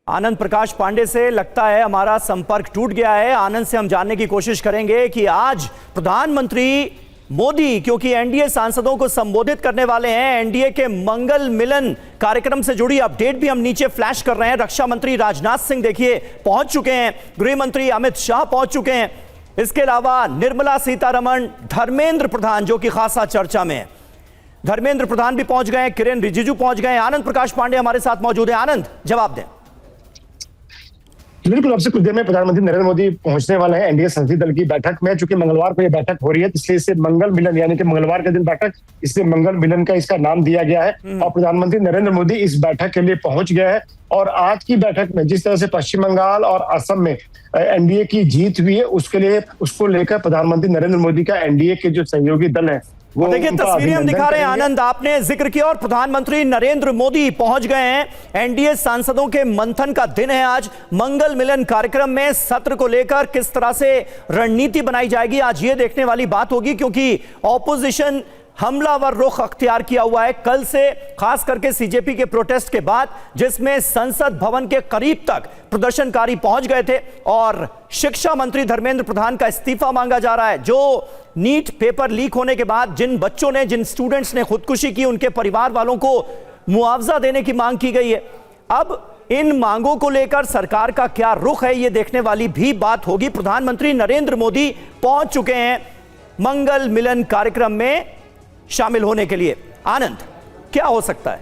आनंद प्रकाश पांडे से लगता है हमारा संपर्क टूट गया है। आनंद से हम जानने की कोशिश करेंगे कि आज प्रधानमंत्री मोदी क्योंकि एनडीए सांसदों को संबोधित करने वाले हैं, एनडीए के मंगल मिलन कार्यक्रम से जुड़ी अपडेट भी हम नीचे फ्लैश कर रहे हैं। रक्षा मंत्री राजनाथ सिंह देखिए पहुंच चुके हैं, गृह मंत्री अमित शाह पहुंच चुके हैं, इसके अलावा निर्मला सीतारमण, धर्मेंद्र प्रधान जो कि खासा चर्चा में है, धर्मेंद्र प्रधान भी पहुंच गए, किरेन रिजिजू पहुंच गए। आनंद प्रकाश पांडे हमारे साथ मौजूद है। आनंद, जवाब दें। बिल्कुल, अब से कुछ देर में प्रधानमंत्री नरेंद्र मोदी पहुंचने वाले हैं एनडीए संसदीय दल की बैठक में। चूंकि मंगलवार को यह बैठक हो रही है, इसलिए इसे मंगल मिलन यानी कि मंगलवार के दिन बैठक, इसलिए मंगल मिलन का इसका नाम दिया गया है। और प्रधानमंत्री नरेंद्र मोदी इस बैठक के लिए पहुंच गए हैं। और आज की बैठक में जिस तरह से पश्चिम बंगाल और असम में एनडीए की जीत हुई है, उसको लेकर प्रधानमंत्री नरेंद्र मोदी का एनडीए के जो सहयोगी दल है वो देखिए तस्वीरें हम दिखा रहे हैं। आनंद, आपने जिक्र किया और प्रधानमंत्री नरेंद्र मोदी पहुंच गए हैं। एनडीए सांसदों के मंथन का दिन है आज। मंगल मिलन कार्यक्रम में सत्र को लेकर किस तरह से रणनीति बनाई जाएगी, आज ये देखने वाली बात होगी, क्योंकि ऑपोजिशन हमलावर रुख अख्तियार किया हुआ है कल से, खास करके सीजेपी के प्रोटेस्ट के बाद, जिसमें संसद भवन के करीब तक प्रदर्शनकारी पहुंच गए थे और शिक्षा मंत्री धर्मेंद्र प्रधान का इस्तीफा मांगा जा रहा है। जो नीट पेपर लीक होने के बाद जिन बच्चों ने, जिन स्टूडेंट्स ने खुदकुशी की, उनके परिवार वालों को मुआवजा देने की मांग की गई है। अब इन मांगों को लेकर सरकार का क्या रुख है, यह देखने वाली भी बात होगी। प्रधानमंत्री नरेंद्र मोदी पहुंच चुके हैं मंगल मिलन कार्यक्रम में शामिल होने के लिए। आनंद, क्या हो सकता है?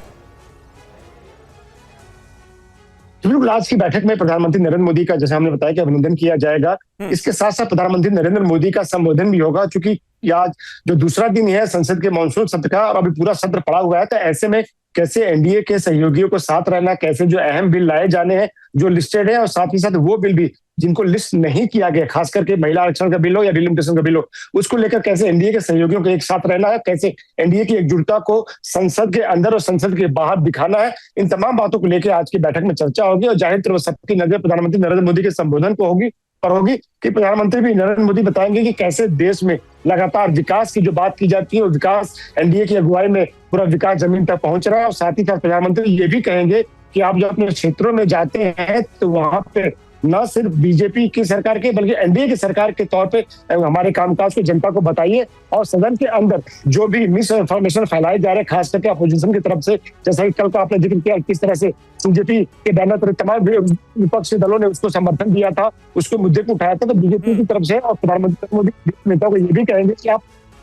बिल्कुल, आज की बैठक में प्रधानमंत्री नरेंद्र मोदी का, जैसे हमने बताया, कि अभिनंदन किया जाएगा। इसके साथ साथ प्रधानमंत्री नरेंद्र मोदी का संबोधन भी होगा, क्योंकि आज जो दूसरा दिन है संसद के मानसून सत्र का और अभी पूरा सत्र पड़ा हुआ है, तो ऐसे में कैसे एनडीए के सहयोगियों को साथ रहना, कैसे जो अहम बिल लाए जाने हैं जो लिस्टेड है, और साथ ही साथ वो बिल भी जिनको लिस्ट नहीं किया गया, खास करके महिला आरक्षण का बिल हो या डिलिमिटेशन का बिल हो, उसको लेकर कैसे एनडीए के सहयोगियों को एक साथ रहना है, कैसे एनडीए की एकजुटता को संसद के अंदर और संसद के बाहर दिखाना है, इन तमाम बातों को लेकर आज की बैठक में चर्चा होगी। और जाहिर तौर पर सबकी नजर प्रधानमंत्री नरेंद्र मोदी के संबोधन को होगी कि प्रधानमंत्री भी नरेंद्र मोदी बताएंगे कि कैसे देश में लगातार विकास की जो बात की जाती है, और विकास एनडीए की अगुवाई में पूरा विकास जमीन तक पहुंच रहा है। और साथ ही साथ प्रधानमंत्री ये भी कहेंगे कि आप जब अपने क्षेत्रों में जाते हैं तो वहां पे न सिर्फ बीजेपी की सरकार के बल्कि एनडीए की सरकार के तौर पे हमारे कामकाज को जनता को बताइए। और सदन के अंदर जो भी मिस इन्फॉर्मेशन फैलाए जा रहे हैं, खास करके अपोजिशन की तरफ से, जैसा कि कल का आपने जिक्र किया किस तरह से सीजेपी के बैनर पर तमाम विपक्षी दलों ने उसको समर्थन दिया था, उसको मुद्दे को उठाया था, तो बीजेपी की तरफ से और प्रधानमंत्री मोदी नेताओं को ये भी कहेंगे कि आप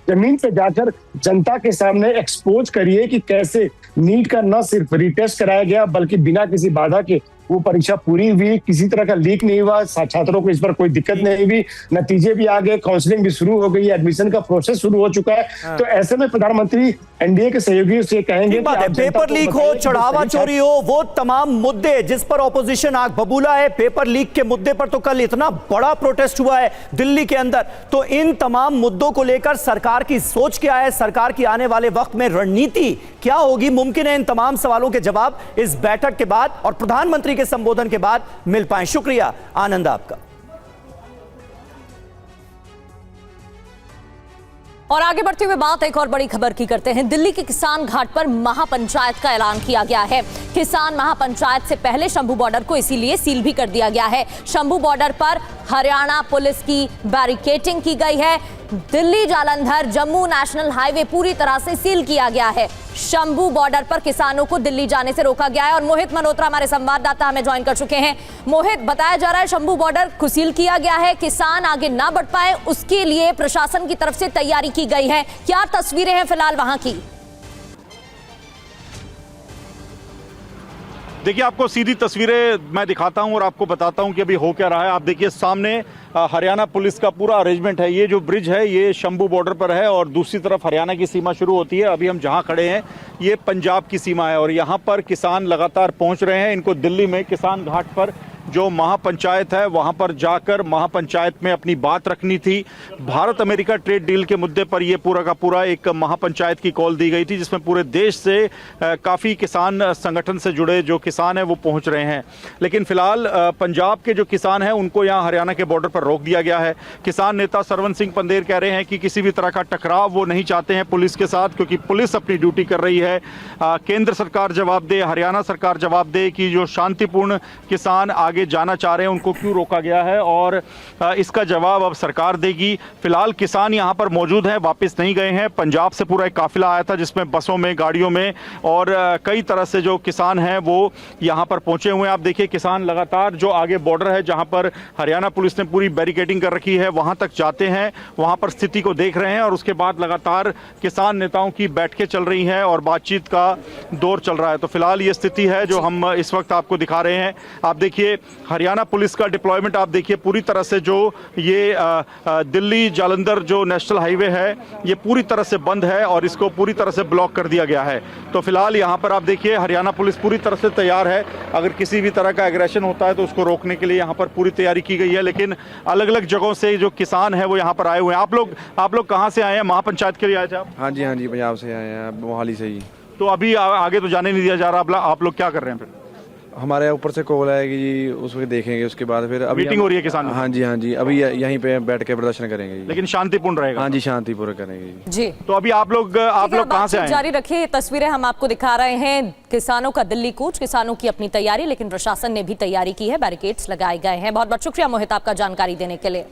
जमीन पे जाकर जनता के सामने एक्सपोज करिए कि कैसे नीट का न सिर्फ रिटेस्ट कराया गया बल्कि बिना किसी बाधा के वो परीक्षा पूरी हुई, किसी तरह का लीक नहीं हुआ, छात्रों को इस पर कोई दिक्कत नहीं हुई, नतीजे भी आ गए, काउंसलिंग भी शुरू हो गई, एडमिशन का प्रोसेस शुरू हो चुका है। तो ऐसे में प्रधानमंत्री एनडीए के सहयोगियों से कहेंगे कि पेपर लीक हो, चढ़ावा चोरी हो, वो तमाम मुद्दे जिस पर ऑपोजिशन आग बबूला है, पेपर लीक के मुद्दे पर तो कल इतना बड़ा प्रोटेस्ट हुआ है दिल्ली के अंदर, तो इन तमाम मुद्दों को लेकर सरकार की सोच क्या है, सरकार की आने वाले वक्त में रणनीति क्या होगी? मुमकिन है इन तमाम सवालों के जवाब इस बैठक के बाद और प्रधानमंत्री के संबोधन के बाद मिल पाए। शुक्रिया आनंद आपका। और आगे बढ़ते हुए बात एक और बड़ी खबर की करते हैं। दिल्ली के किसान घाट पर महापंचायत का ऐलान किया गया है। किसान महापंचायत से पहले शंभू बॉर्डर को इसीलिए सील भी कर दिया गया है। शंभू बॉर्डर पर हरियाणा पुलिस की बैरिकेडिंग की गई है। दिल्ली जालंधर जम्मू नेशनल हाईवे पूरी तरह से सील किया गया है। शंभू बॉर्डर पर किसानों को दिल्ली जाने से रोका गया है और मोहित मल्होत्रा हमारे संवाददाता हमें ज्वाइन कर चुके हैं। मोहित, बताया जा रहा है शंभू बॉर्डर को सील किया गया है, किसान आगे ना बढ़ पाए उसके लिए प्रशासन की तरफ से तैयारी की गई है। क्या तस्वीरें हैं फिलहाल वहां की? देखिए, आपको सीधी तस्वीरें मैं दिखाता हूं और आपको बताता हूं कि अभी हो क्या रहा है। आप देखिए सामने हरियाणा पुलिस का पूरा अरेंजमेंट है। ये जो ब्रिज है ये शंभू बॉर्डर पर है और दूसरी तरफ हरियाणा की सीमा शुरू होती है। अभी हम जहां खड़े हैं ये पंजाब की सीमा है और यहां पर किसान लगातार पहुंच रहे हैं। इनको दिल्ली में किसान घाट पर जो महापंचायत है वहां पर जाकर महापंचायत में अपनी बात रखनी थी। भारत अमेरिका ट्रेड डील के मुद्दे पर यह पूरा का पूरा एक महापंचायत की कॉल दी गई थी, जिसमें पूरे देश से काफ़ी किसान संगठन से जुड़े जो किसान हैं वो पहुंच रहे हैं। लेकिन फिलहाल पंजाब के जो किसान हैं उनको यहाँ हरियाणा के बॉर्डर पर रोक दिया गया है। किसान नेता सरवन सिंह पंदेर कह रहे हैं कि किसी भी तरह का टकराव वो नहीं चाहते हैं पुलिस के साथ, क्योंकि पुलिस अपनी ड्यूटी कर रही है। केंद्र सरकार जवाब दे, हरियाणा सरकार जवाब दे कि जो शांतिपूर्ण किसान आगे जाना चाह रहे हैं उनको क्यों रोका गया है, और इसका जवाब अब सरकार देगी। फिलहाल किसान यहां पर मौजूद हैं, वापस नहीं गए हैं। पंजाब से पूरा एक काफिला आया था जिसमें बसों में, गाड़ियों में और कई तरह से जो किसान हैं वो यहां पर पहुंचे हुए हैं। आप देखिए किसान लगातार जो आगे बॉर्डर है जहां पर हरियाणा पुलिस ने पूरी बैरिकेडिंग कर रखी है वहां तक जाते हैं, वहां पर स्थिति को देख रहे हैं और उसके बाद लगातार किसान नेताओं की बैठकें चल रही हैं और बातचीत का दौर चल रहा है। तो फिलहाल ये स्थिति है जो हम इस वक्त आपको दिखा रहे हैं। आप देखिए हरियाणा पुलिस का डिप्लॉयमेंट आप देखिए पूरी तरह से जो ये दिल्ली जालंधर जो नेशनल हाईवे है ये पूरी तरह से बंद है और इसको पूरी तरह से ब्लॉक कर दिया गया है। तो फिलहाल यहाँ पर आप देखिए हरियाणा पुलिस पूरी तरह से तैयार है। अगर किसी भी तरह का एग्रेशन होता है तो उसको रोकने के लिए यहाँ पर पूरी तैयारी की गई है। लेकिन अलग अलग जगहों से जो किसान है वो यहाँ पर आए हुए हैं। आप लोग कहाँ से आए हैं? महापंचायत के लिए आए थे आप? हाँ जी पंजाब से आए हैं, मोहाली से ही। तो अभी आगे तो जाने नहीं दिया जा रहा, आप लोग क्या कर रहे हैं फिर? हमारे ऊपर से कॉल आएगी जी, उसको देखेंगे, उसके बाद फिर अभी मीटिंग हो रही है किसान? हाँ जी अभी यहीं पे बैठ के प्रदर्शन करेंगे जी। लेकिन शांतिपूर्ण रहेगा? हाँ जी शांतिपूर्ण करेंगे जी। तो अभी आप लोग कहाँ से आए? जारी रखिए, ये तस्वीरें हम आपको दिखा रहे हैं किसानों का दिल्ली कूच, किसानों की अपनी तैयारी, लेकिन प्रशासन ने भी तैयारी की है, बैरिकेड्स लगाए गए हैं। बहुत बहुत शुक्रिया मोहित आपका जानकारी देने के लिए।